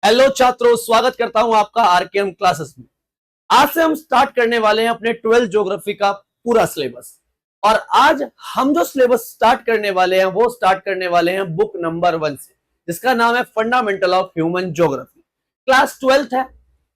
Hello छात्रों, स्वागत करता हूं आपका आरकेएम क्लासेस में। आज से हम स्टार्ट करने वाले हैं अपने 12th ज्योग्राफी का पूरा सिलेबस। और आज हम जो सिलेबस स्टार्ट करने वाले हैं वो स्टार्ट करने वाले हैं बुक नंबर 1 से, जिसका नाम है fundamental of human geography. Class 12th है,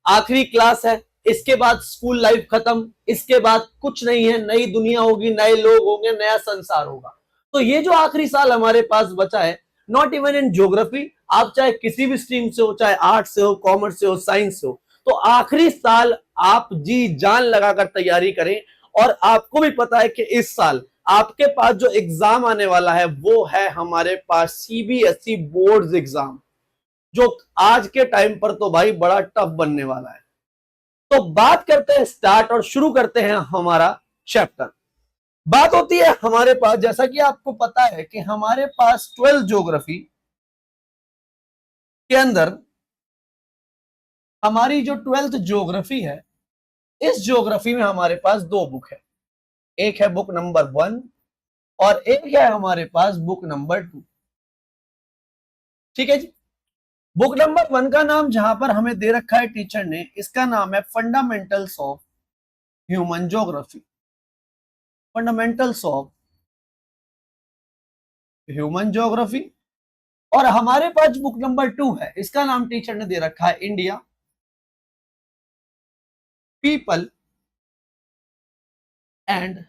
आखिरी क्लास है। इसके बाद स्कूल लाइफ खत्म, इसके बाद कुछ नहीं है, नई दुनिया होगी, नए लोग होंगे, नया संसार होगा। तो ये जो आखिरी साल हमारे पास बचा है, नॉट इवन इन ज्योग्राफी, आप चाहे किसी भी स्ट्रीम से हो, चाहे आर्ट्स से हो, कॉमर्स से हो, साइंस से हो, तो आखिरी साल आप जी जान लगाकर तैयारी करें। और आपको भी पता है कि इस साल आपके पास जो एग्जाम आने वाला है वो है हमारे पास सीबीएसई बोर्ड्स एग्जाम, जो आज के टाइम पर तो भाई बड़ा टफ बनने वाला है। तो बात करते हैं स्टार्ट और शुरू करते हैं हमारा चैप्टर। बात होती है हमारे पास, जैसा कि आपको पता है कि हमारे पास 12th ज्योग्राफी के अंदर हमारी जो 12th ज्योग्राफी है, इस ज्योग्राफी में हमारे पास दो बुक है। एक है बुक नंबर 1 और एक है हमारे पास बुक नंबर 2। ठीक है जी। बुक नंबर 1 का नाम जहां पर हमें दे रखा है टीचर ने, इसका नाम है fundamentals of human geography. Fundamentals of human geography. और हमारे पास बुक नंबर 2 है, इसका नाम टीचर ने दे रखा है इंडिया, पीपल एंड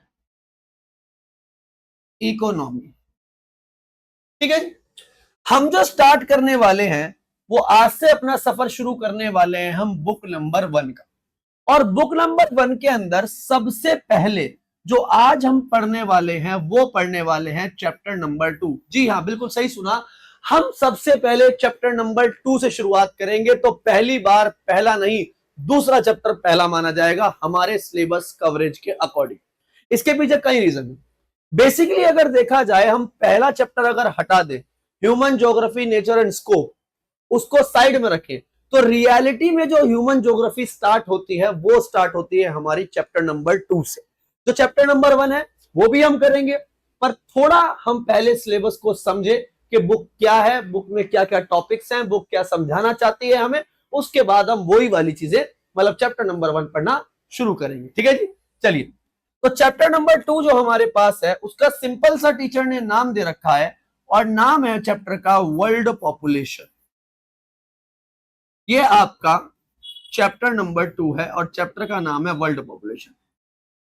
इकोनॉमी। ठीक है। हम जो स्टार्ट करने वाले हैं वो आज से अपना सफर शुरू करने वाले हैं हम बुक नंबर 1 का। और बुक नंबर 1 के अंदर सबसे पहले जो आज हम पढ़ने वाले हैं वो पढ़ने वाले हैं चैप्टर नंबर 2। जी हाँ, बिल्कुल सही सुना, हम सबसे पहले चैप्टर नंबर 2 से शुरुआत करेंगे। तो पहली बार पहला नहीं, दूसरा चैप्टर पहला माना जाएगा हमारे सिलेबस कवरेज के अकॉर्डिंग। इसके पीछे कई रीजन है। बेसिकली अगर देखा जाए, हम पहला चैप्टर अगर हटा दे, human geography nature and scope, उसको साइड में रखें, तो रियलिटी में जो ह्यूमन ज्योग्राफी स्टार्ट होती है वो स्टार्ट होती है हमारी चैप्टर नंबर 2 से। जो चैप्टर नंबर 1 है वो भी हम करेंगे, पर थोड़ा हम पहले सिलेबस को समझे कि बुक क्या है, बुक में क्या क्या टॉपिक्स हैं, बुक क्या समझाना चाहती है हमें। उसके बाद हम वही वाली चीजें, मतलब चैप्टर नंबर 1 पढ़ना शुरू करेंगे। ठीक है जी। चलिए, तो चैप्टर नंबर 2 जो हमारे पास है उसका सिंपल सा टीचर ने नाम दे रखा है, और नाम है चैप्टर का वर्ल्ड पॉपुलेशन। ये आपका चैप्टर नंबर 2 है और चैप्टर का नाम है वर्ल्ड पॉपुलेशन।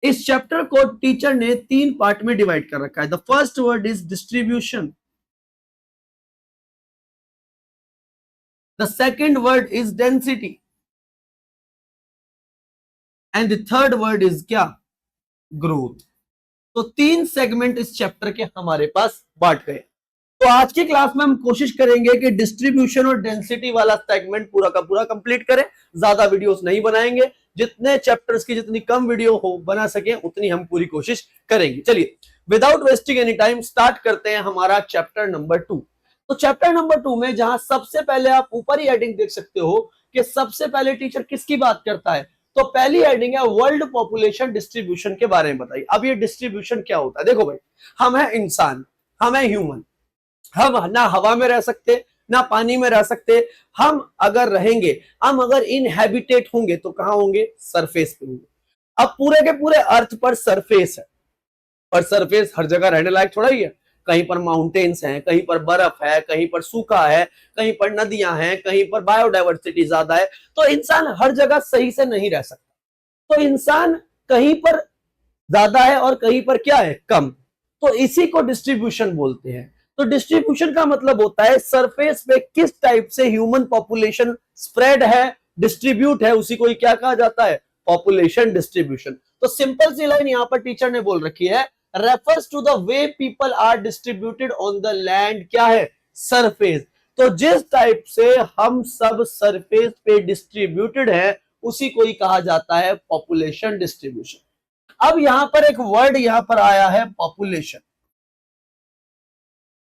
इस चैप्टर को टीचर ने 3 पार्ट में डिवाइड कर रखा है। The first word is distribution, the second word is density, and the third word is क्या, ग्रोथ। तो 3 सेगमेंट इस चैप्टर के हमारे पास बांट गए। तो आज की क्लास में हम कोशिश करेंगे कि डिस्ट्रीब्यूशन और डेंसिटी वाला सेगमेंट पूरा का पूरा कंप्लीट करें। ज्यादा वीडियोस नहीं बनाएंगे, जितने चैप्टर्स की जितनी कम वीडियो हो बना सके उतनी हम पूरी कोशिश करेंगे। चलिए, without wasting any time start करते हैं हमारा चैप्टर नंबर 2। तो चैप्टर नंबर 2 में जहां सबसे पहले आप ऊपर ही हेडिंग देख सकते हो कि सबसे पहले टीचर किसकी बात करता है, तो पहली हेडिंग है वर्ल्ड पॉपुलेशन डिस्ट्रीब्यूशन के बारे में बताइए। अब ये डिस्ट्रीब्यूशन क्या होता है? देखो भाई, हम है इंसान, हम है ह्यूमन, हम ना हवा में रह सकते ना पानी में रह सकते। हम अगर रहेंगे, हम अगर इनहैबिटेट होंगे तो कहां होंगे? सरफेस पे होंगे। अब पूरे के पूरे अर्थ पर सरफेस है, और सरफेस हर जगह रहने लायक थोड़ा ही है। कहीं पर माउंटेन्स हैं, कहीं पर बर्फ है, कहीं पर सूखा है, कहीं पर नदियां हैं, कहीं पर बायोडाइवर्सिटी ज्यादा है। तो इंसान हर जगह सही से नहीं रह सकता। तो इंसान कहीं पर ज्यादा है और कहीं पर क्या है, कम। तो इसी को डिस्ट्रीब्यूशन बोलते हैं। तो डिस्ट्रीब्यूशन का मतलब होता है सरफेस पे किस टाइप से ह्यूमन पॉपुलेशन स्प्रेड है, डिस्ट्रीब्यूट है, उसी को ही क्या कहा जाता है, पॉपुलेशन डिस्ट्रीब्यूशन। तो सिंपल सी लाइन यहां पर टीचर ने बोल रखी है, refers to the way people are distributed on the land, क्या है, सरफेस। तो जिस टाइप से हम सब सरफेस पे डिस्ट्रीब्यूटेड है उसी को ही कहा जाता है पॉपुलेशन डिस्ट्रीब्यूशन। अब यहां पर एक वर्ड यहां पर आया है पॉपुलेशन।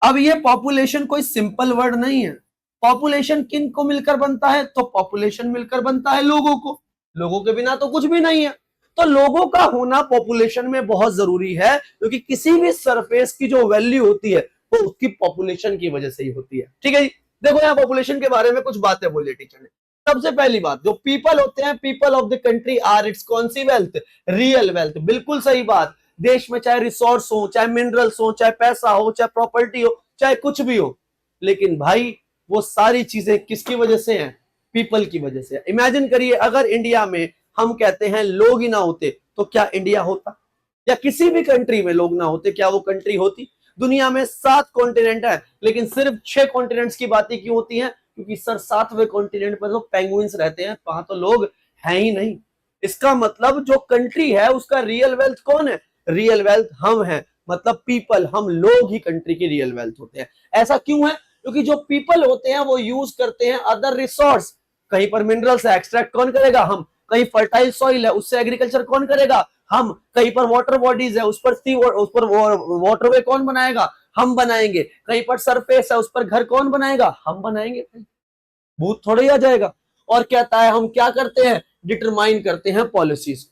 अब ये पॉपुलेशन कोई सिंपल वर्ड नहीं है। पॉपुलेशन किन को मिलकर बनता है? तो पॉपुलेशन मिलकर बनता है लोगों को। लोगों के बिना तो कुछ भी नहीं है। तो लोगों का होना पॉपुलेशन में बहुत जरूरी है, क्योंकि किसी भी सरफेस की जो वैल्यू होती है वो उसकी पॉपुलेशन की वजह से ही होती है। ठीक है जी। देखो यहाँ पॉपुलेशन के बारे में कुछ बातें बोली टीचर ने। सबसे पहली बात, जो पीपल होते हैं, people of the country are its कौन सी वेल्थ, रियल वेल्थ। बिल्कुल सही बात। देश में चाहे रिसोर्स हो, चाहे मिनरल्स हो, चाहे पैसा हो, चाहे प्रॉपर्टी हो, चाहे कुछ भी हो, लेकिन भाई वो सारी चीजें किसकी वजह से हैं, पीपल की वजह से। इमेजिन करिए अगर इंडिया में हम कहते हैं लोग ही ना होते तो क्या इंडिया होता, या किसी भी कंट्री में लोग ना होते क्या वो कंट्री होती। दुनिया में 7 कॉन्टिनेंट है, लेकिन सिर्फ 6 कॉन्टिनेंट्स की बातें क्यों होती हैं, क्योंकि सर 7वें कॉन्टिनेंट पर तो पेंगुइन्स रहते हैं, वहां तो लोग हैं ही नहीं। इसका मतलब जो कंट्री है उसका रियल वेल्थ कौन है, रियल वेल्थ हम हैं, मतलब पीपल, हम लोग ही कंट्री की रियल वेल्थ होते हैं। ऐसा क्यों है, क्योंकि जो पीपल होते हैं वो यूज करते हैं अदर रिसोर्स। कहीं पर मिनरल्स है, एक्सट्रैक्ट कौन करेगा, हम। कहीं फर्टाइल सॉइल है, उससे एग्रीकल्चर कौन करेगा, हम। कहीं पर वाटर बॉडीज है, उस पर वाटरवे कौन बनाएगा, हम बनाएंगे। कहीं पर सरफेस है, उस पर घर कौन बनाएगा, हम बनाएंगे। भूत थोड़ा ही आ जाएगा। और कहता है हम क्या करते हैं, डिटरमाइन करते हैं पॉलिसीज।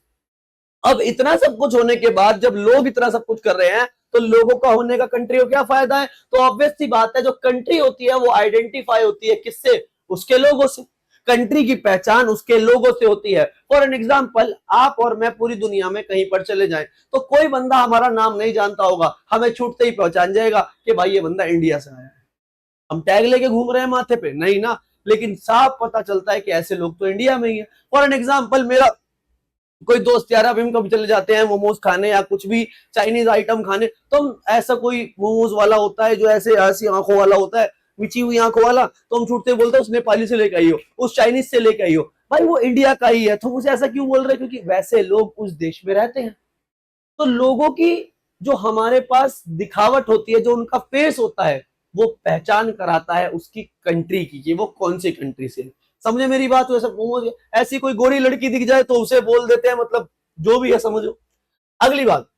अब इतना सब कुछ होने के बाद जब लोग इतना सब कुछ कर रहे हैं तो लोगों का होने का कंट्री को क्या फायदा है। तो ऑब्वियस सी बात है, जो कंट्री होती है वो आइडेंटिफाई होती है किससे, उसके लोगों से। कंट्री की पहचान उसके लोगों से होती है। फॉर एन एग्जाम्पल, आप और मैं पूरी दुनिया में कहीं पर चले जाएं तो कोई बंदा हमारा नाम नहीं जानता होगा, हमें छूटते ही पहचान जाएगा कि भाई ये बंदा इंडिया से आया है। हम टैग लेके घूम रहे हैं माथे पे, नहीं ना, लेकिन साफ पता चलता है कि ऐसे लोग तो इंडिया में ही है। फॉर एन एग्जाम्पल, मेरा कोई दोस्त यार, अभी हम कभी चले जाते हैं मोमोज खाने या कुछ भी चाइनीज आइटम खाने, तो ऐसा कोई मोमोज वाला होता है जो ऐसे ऐसी आंखों वाला होता है, मिची हुई आंखों वाला, तो हम छूटते बोलते हैं उस नेपाली से लेके आई हो, उस चाइनीज से लेके आई हो। भाई वो इंडिया का ही है, तो मुझे ऐसा क्यों बोल रहे, क्योंकि वैसे लोग उस देश में रहते हैं। तो लोगों की जो हमारे पास दिखावट होती है, जो उनका फेस होता है, वो पहचान कराता है उसकी कंट्री की कि वो कौन सी कंट्री से है। समझे मेरी बात। वैसे ऐसी कोई गोरी लड़की दिख जाए तो उसे बोल देते हैं, मतलब जो भी है समझो। अगली बात,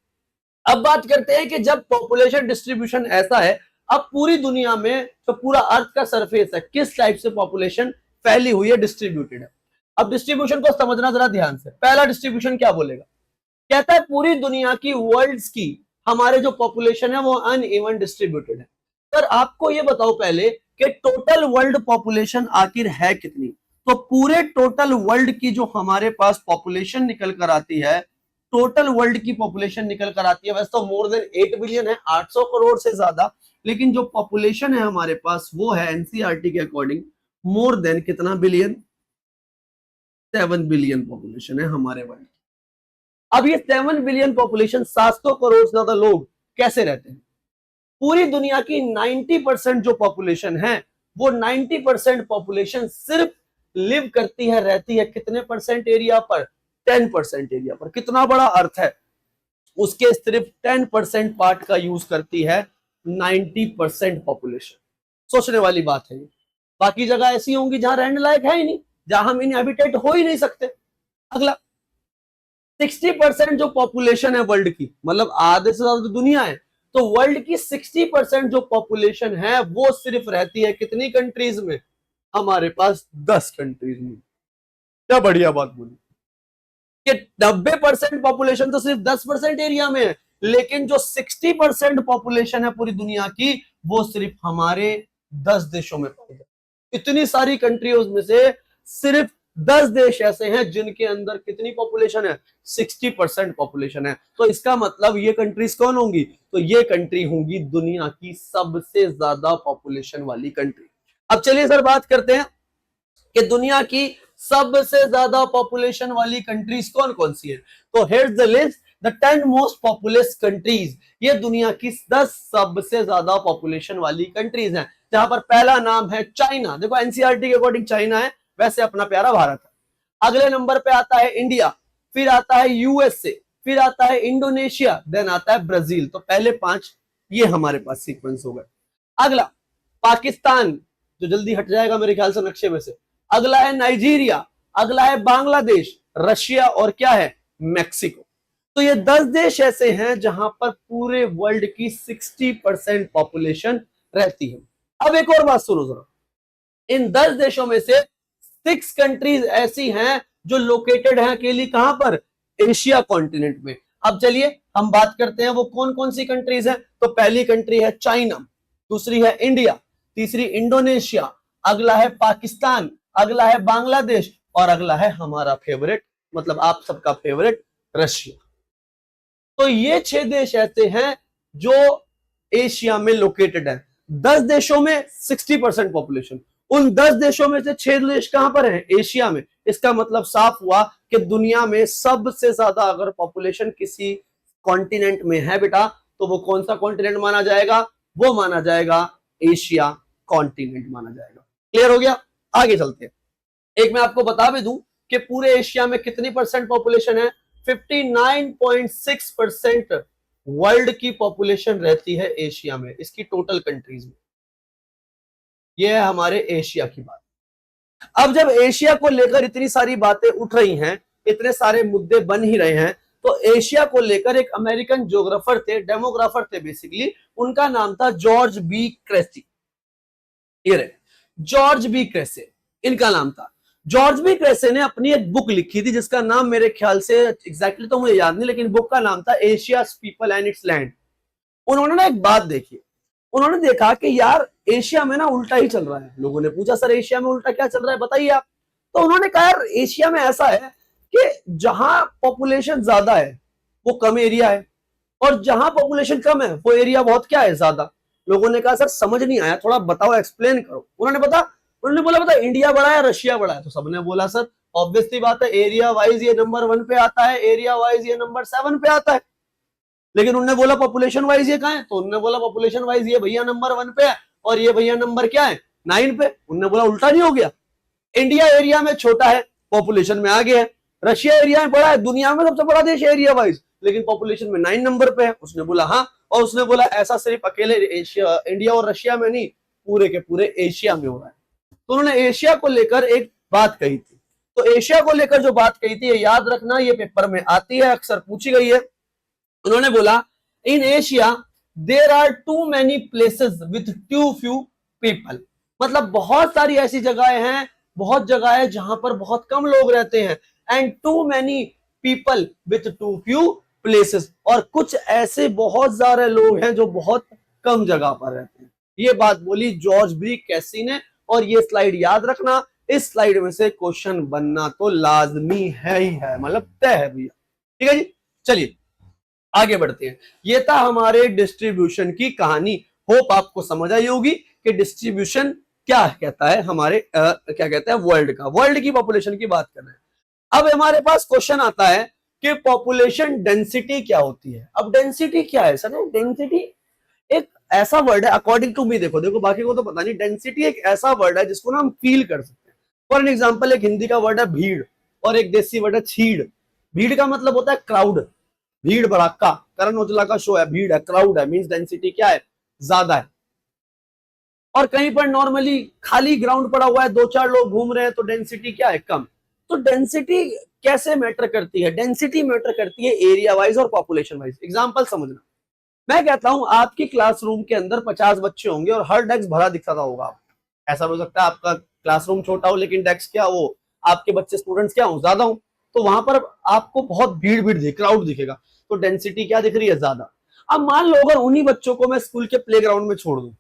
अब बात करते हैं कि जब पॉपुलेशन डिस्ट्रीब्यूशन ऐसा है, अब पूरी दुनिया में तो पूरा अर्थ का सरफेस है, किस टाइप से पॉपुलेशन फैली हुई है, डिस्ट्रीब्यूटेड है। अब डिस्ट्रीब्यूशन को समझना जरा ध्यान से। पहला डिस्ट्रीब्यूशन क्या बोलेगा, कहता है पूरी दुनिया की, वर्ल्ड्स की हमारे जो पॉपुलेशन है वो अनइवन डिस्ट्रीब्यूटेड है। सर आपको ये बताओ पहले कि टोटल वर्ल्ड पॉपुलेशन आखिर है कितनी। तो पूरे टोटल वर्ल्ड की जो हमारे पास पॉपुलेशन निकल कर आती है, टोटल वर्ल्ड की पॉपुलेशन निकल कर आती है, वैसे तो मोर देन 8 बिलियन है, 800 करोड़ से ज्यादा, लेकिन जो पॉपुलेशन है हमारे पास वो है एनसीईआरटी के अकॉर्डिंग मोर देन कितना बिलियन, 7 बिलियन पॉपुलेशन है हमारे वर्ल्ड। अब ये 7 बिलियन पॉपुलेशन, 700 करोड़ से ज्यादा लोग कैसे रहते हैं। पूरी दुनिया की 90% जो पॉपुलेशन है, वो 90% पॉपुलेशन सिर्फ लिव करती है, रहती है कितने परसेंट एरिया पर, 10% एरिया पर। कितना बड़ा अर्थ है, उसके सिर्फ 10% पार्ट का यूज करती है 90% पॉपुलेशन। सोचने वाली बात है ये। बाकी जगह ऐसी होंगी जहां रहने लायक है ही नहीं, जहां हम इनहैबिटेट हो ही नहीं सकते। अगला, 60% जो पॉपुलेशन है वर्ल्ड की, मतलब आधे से ज्यादा दुनिया है, तो वर्ल्ड की 60% जो पॉपुलेशन है वो सिर्फ रहती है कितनी कंट्रीज में, हमारे पास 10 कंट्रीज में। क्या बढ़िया बात बोली कि 90% पॉपुलेशन तो सिर्फ 10% एरिया में है, लेकिन जो 60% पॉपुलेशन है पूरी दुनिया की, वो सिर्फ हमारे 10 देशों में पाई जाती। इतनी सारी कंट्रीज में से सिर्फ 10 देश ऐसे हैं जिनके अंदर कितनी पॉपुलेशन है, 60% पॉपुलेशन है। तो इसका मतलब ये कंट्रीज कौन होंगी, तो ये कंट्री होंगी दुनिया की सबसे ज्यादा पॉपुलेशन वाली कंट्री। अब चलिए सर बात करते हैं कि दुनिया की सबसे ज्यादा पॉपुलेशन वाली कंट्रीज कौन कौन सी है। तो here's the list, the 10 most populous countries. ये दुनिया की 10 सबसे ज्यादा पॉपुलेशन वाली कंट्रीज हैं, जहां पर पहला नाम है चाइना। देखो एनसीईआरटी के अकॉर्डिंग चाइना है, वैसे अपना प्यारा भारत है। अगले नंबर पे आता है इंडिया, फिर आता है यूएसए, फिर आता है इंडोनेशिया, देन आता है ब्राजील। तो पहले 5 ये हमारे पास सीक्वेंस हो गए। अगला पाकिस्तान, जो जल्दी हट जाएगा मेरे ख्याल से नक्शे में से। अगला है नाइजीरिया, अगला है बांग्लादेश, रशिया और क्या है, मैक्सिको। तो ये 10 देश ऐसे हैं जहां पर पूरे वर्ल्ड की 60% पॉपुलेशन रहती है। अब एक और बात सुनो जरा, इन 10 देशों में से 6 कंट्रीज ऐसी हैं जो लोकेटेड हैं अकेली कहां पर, एशिया कॉन्टिनेंट में। अब चलिए हम बात करते हैं वो कौन कौन सी कंट्रीज हैं। तो पहली कंट्री है चाइना, दूसरी है इंडिया, तीसरी इंडोनेशिया, अगला है पाकिस्तान, अगला है बांग्लादेश और अगला है हमारा फेवरेट, मतलब आप सबका फेवरेट रशिया। तो ये 6 देश ऐसे हैं जो एशिया में लोकेटेड है। 10 देशों में 60% पॉपुलेशन, उन 10 देशों में से 6 देश कहां पर हैं? एशिया में। इसका मतलब साफ हुआ कि दुनिया में सबसे ज्यादा अगर पॉपुलेशन किसी कॉन्टिनेंट में है बेटा, तो वो कौन सा कॉन्टिनेंट माना जाएगा? वो माना जाएगा एशिया कॉन्टिनेंट माना जाएगा। क्लियर हो गया? आगे चलते हैं। एक मैं आपको बता भी दूं कि पूरे एशिया में कितनी परसेंट पॉपुलेशन है? 59.6% वर्ल्ड की पॉपुलेशन रहती है एशिया में, इसकी टोटल कंट्रीज में। यह है हमारे एशिया की बात। अब जब एशिया को लेकर इतनी सारी बातें उठ रही हैं, इतने सारे मुद्दे बन ही रहे हैं, तो एशिया को लेकर एक अमेरिकन ज्योग्राफर थे, डेमोग्राफर थे बेसिकली, उनका नाम था जॉर्ज बी क्रेसी। ये रहे जॉर्ज बी क्रेसे, इनका नाम था। जॉर्ज बी क्रेसे ने अपनी एक बुक लिखी थी जिसका नाम मेरे ख्याल से एग्जैक्टली तो मुझे याद नहीं, लेकिन बुक का नाम था Asia's people and it's land. उन्होंने ना एक बात देखी, उन्होंने देखा कि यार एशिया में ना उल्टा ही चल रहा है। लोगों ने पूछा सर एशिया में उल्टा क्या चल रहा है, बताइए आप। तो उन्होंने कहा यार एशिया में ऐसा है कि जहां पॉपुलेशन ज्यादा है वो कम एरिया है, और जहां पॉपुलेशन कम है वो एरिया बहुत क्या है? ज्यादा। लोगों ने कहा सर समझ नहीं आया, थोड़ा बताओ, एक्सप्लेन करो। उन्होंने बोला बता इंडिया बड़ा है रशिया बड़ा है? तो सबने बोला सर ऑब्वियसली बात है, एरिया वाइज ये नंबर 1 पे आता है, एरिया वाइज ये नंबर 7 पे आता है। लेकिन उन्होंने बोला पॉपुलेशन वाइज ये कहां है? तो उन्होंने बोला पॉपुलेशन वाइज ये भैया नंबर 1 पे है और ये भैया नंबर क्या है? 9 पे। उन्होंने बोला उल्टा नहीं हो गया? इंडिया एरिया में छोटा है, पॉपुलेशन में आगे है, रशिया एरिया में बड़ा है, दुनिया में सबसे बड़ा देश एरिया वाइज, लेकिन पॉपुलेशन में 9 नंबर पे है। उसने बोला हाँ, और उसने बोला ऐसा सिर्फ अकेले एशिया, इंडिया और रशिया में नहीं, पूरे के पूरे एशिया में हो रहा है। तो उन्होंने एशिया को लेकर एक बात कही थी। तो एशिया को लेकर जो बात कही थी, ये याद रखना, ये पेपर में आती है, अक्सर पूछी गई है। उन्होंने बोला in Asia there are too many places with too few people, मतलब बहुत सारी ऐसी जगहें हैं, बहुत जगह है जहां पर बहुत कम लोग रहते हैं, and too many people with too few places, और कुछ ऐसे बहुत सारे लोग हैं जो बहुत कम जगह पर रहते हैं। ये बात बोली जॉर्ज बी कैसी ने, और ये स्लाइड याद रखना, इस स्लाइड में से क्वेश्चन बनना तो लाजमी है ही है, मतलब तय है भैया। ठीक है जी, चलिए आगे बढ़ते हैं। ये था हमारे डिस्ट्रीब्यूशन की कहानी। होप आपको समझ आई होगी कि डिस्ट्रीब्यूशन क्या कहता है, हमारे क्या कहता है वर्ल्ड का, वर्ल्ड की पॉपुलेशन की बात कर रहे हैं। अब हमारे पास क्वेश्चन आता है कि पॉपुलेशन डेंसिटी क्या होती है। अब डेंसिटी क्या है सर? डेंसिटी एक ऐसा वर्ड है, अकॉर्डिंग टू मी, देखो बाकी को तो पता नहीं, डेंसिटी एक ऐसा वर्ड है जिसको ना हम फील कर सकते हैं। फॉर एन एग्जाम्पल, एक हिंदी का वर्ड है भीड़ और एक देसी वर्ड है छीड़। भीड़ का मतलब होता है क्राउड, भीड़ भड़ाका, करण औजला का शो है, भीड़ है, क्राउड है, मींस डेंसिटी क्या है? ज्यादा है। और कहीं पर नॉर्मली खाली ग्राउंड पड़ा हुआ है, 2-4 लोग घूम रहे हैं, तो डेंसिटी क्या है? कम। तो डेंसिटी कैसे मैटर करती है? डेंसिटी मैटर करती है एरिया वाइज और पॉपुलेशन वाइज। एग्जांपल समझना, मैं कहता हूं आपकी क्लासरूम के अंदर 50 बच्चे होंगे और हर डेस्क भरा दिखता होगा। ऐसा हो सकता है आपका क्लासरूम छोटा हो लेकिन डेस्क क्या हो, आपके बच्चे स्टूडेंट्स क्या हो, ज्यादा हो, तो वहां पर आपको बहुत भीड़ क्राउड दिखेगा, तो डेंसिटी क्या दिख रही है? ज्यादा। अब मान लो अगर उन्हीं बच्चों को मैं स्कूल के प्लेग्राउंड में छोड़ दूं तो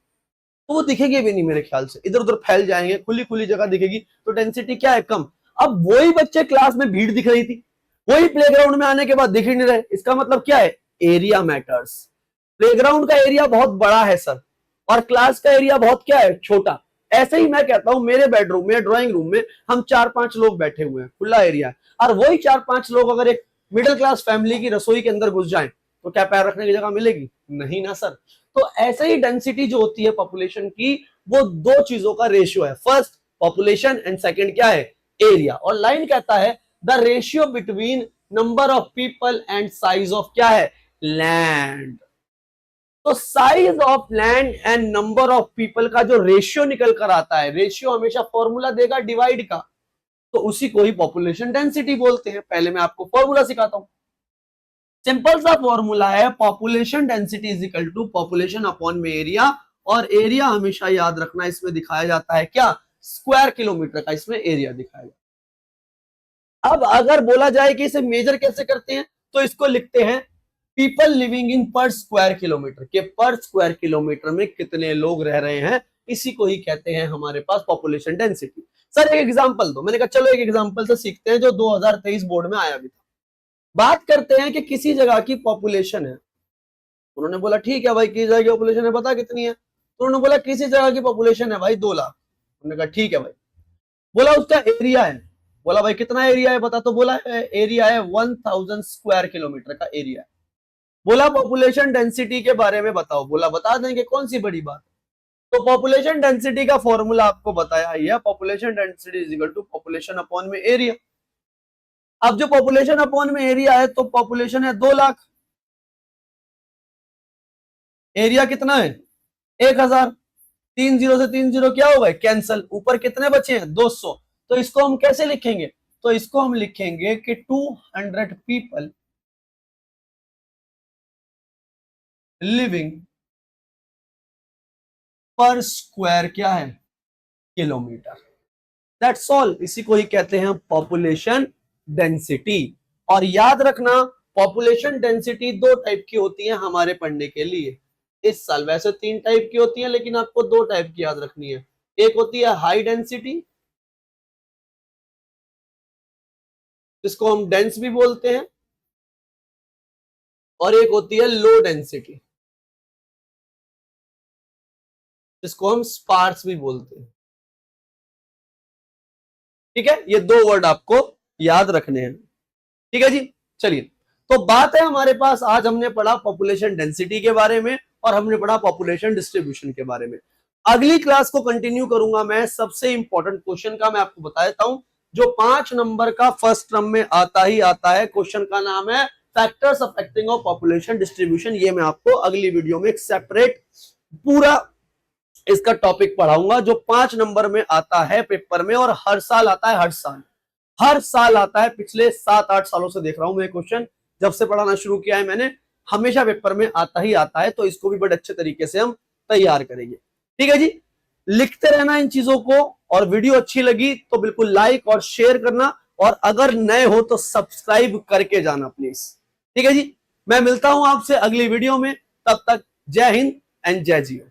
वो दिखेंगे भी नहीं, मेरे ख्याल से इधर उधर फैल जाएंगे, खुली खुली जगह दिखेगी, तो डेंसिटी क्या है? कम। अब वही बच्चे क्लास में भीड़ दिख रही थी, वही प्लेग्राउंड में आने के बाद दिख ही नहीं रहे, इसका मतलब क्या है? Area matters. प्लेग्राउंड का एरिया बहुत बड़ा है सर, और क्लास का एरिया बहुत क्या है? छोटा। ऐसे ही मैं कहता हूं मेरे बेडरूम में, ड्राइंग रूम में हम 4-5 लोग बैठे हुए हैं, खुला एरिया है, और वही 4-5 लोग अगर एक मिडिल क्लास फैमिली की रसोई के अंदर घुस जाएं तो क्या पैर रखने की जगह मिलेगी? नहीं ना सर। तो ऐसे ही डेंसिटी जो होती है पॉपुलेशन की, वो 2 चीजों का रेशियो है, फर्स्ट पॉपुलेशन एंड सेकंड क्या है? एरिया। और लाइन कहता है the ratio between number of people and size of क्या है? लैंड। तो size of land and number of people का जो रेशियो निकल कर आता है, रेशियो हमेशा फॉर्मूला देगा डिवाइड का, तो उसी को ही पॉपुलेशन डेंसिटी बोलते हैं। पहले मैं आपको फॉर्मूला सिखाता हूं। सिंपल सा फॉर्मूला है, population density is equal to population upon में एरिया, और एरिया हमेशा याद रखना इसमें दिखाया जाता है क्या? स्क्वायर किलोमीटर का इसमें एरिया दिखाया जाता है। अब अगर बोला जाए कि इसे मेजर कैसे करते हैं, तो इसको लिखते हैं पीपल लिविंग इन पर स्क्वायर किलोमीटर, के पर स्क्वायर किलोमीटर में कितने लोग रह रहे हैं इसी को ही कहते हैं हमारे पास पॉपुलेशन डेंसिटी। सर एक एग्जांपल दो, मैंने कहा चलो एक एग्जांपल से सीखते हैं जो 2023 बोर्ड में आया भी था। बात करते हैं कि किसी जगह की पॉपुलेशन है, उन्होंने बोला ठीक है भाई किसी जगह की पॉपुलेशन है, पता कितनी है? तो उन्होंने बोला किसी जगह की पॉपुलेशन है भाई 2 लाख। उन्होंने कहा ठीक है भाई। बोला उसका एरिया है, बोला भाई कितना एरिया है बता, तो बोला एरिया है 1000 स्क्वायर किलोमीटर का एरिया है। बोला पॉपुलेशन डेंसिटी के बारे में बताओ, बोला बता देंगे, कौन सी बड़ी बात। तो पॉपुलेशन डेंसिटी का फॉर्मूला आपको बताया है, population density is equal to population upon में एरिया। अब जो पॉपुलेशन अपॉन में एरिया है, तो पॉपुलेशन है 2 लाख, एरिया कितना है 1000, 3 0 से 3 0 क्या हो गए कैंसल, ऊपर कितने बचे हैं 200। तो इसको हम कैसे लिखेंगे? तो इसको हम लिखेंगे कि 200 पीपल लिविंग पर स्क्वायर क्या है किलोमीटर। दैट्स ऑल, इसी को ही कहते हैं पॉपुलेशन डेंसिटी। और याद रखना पॉपुलेशन डेंसिटी 2 टाइप की होती है हमारे पढ़ने के लिए इस साल। वैसे 3 टाइप की होती है, लेकिन आपको 2 टाइप की याद रखनी है। एक होती है हाई डेंसिटी, जिसको हम डेंस भी बोलते हैं, और एक होती है लो डेंसिटी, जिसको हम स्पार्स भी बोलते हैं। ठीक है, ये 2 वर्ड आपको याद रखने हैं। ठीक है जी, चलिए। तो बात है हमारे पास, आज हमने पढ़ा पॉपुलेशन डेंसिटी के बारे में और हमने पढ़ा पॉपुलेशन डिस्ट्रीब्यूशन के बारे में। अगली क्लास को कंटिन्यू करूंगा मैं सबसे इंपॉर्टेंट क्वेश्चन का, मैं आपको बता देता हूं जो 5 नंबर का फर्स्ट टर्म में आता ही आता है। क्वेश्चन का नाम है factors affecting of population distribution. ये मैं आपको अगली वीडियो में एक सेपरेट पूरा इसका टॉपिक पढ़ाऊंगा, जो 5 नंबर में आता है पेपर में, और हर साल आता है, हर साल आता है। पिछले 7-8 सालों से देख रहा हूं मैं क्वेश्चन, जब से पढ़ाना शुरू किया है मैंने, हमेशा पेपर में आता ही आता है। तो इसको भी बड़े अच्छे तरीके से हम तैयार करेंगे। ठीक है जी, लिखते रहना इन चीजों को, और वीडियो अच्छी लगी तो बिल्कुल लाइक और शेयर करना, और अगर नए हो तो सब्सक्राइब करके जाना प्लीज। ठीक है जी, मैं मिलता हूं आपसे अगली वीडियो में, तब तक जय हिंद एंड जय जियो।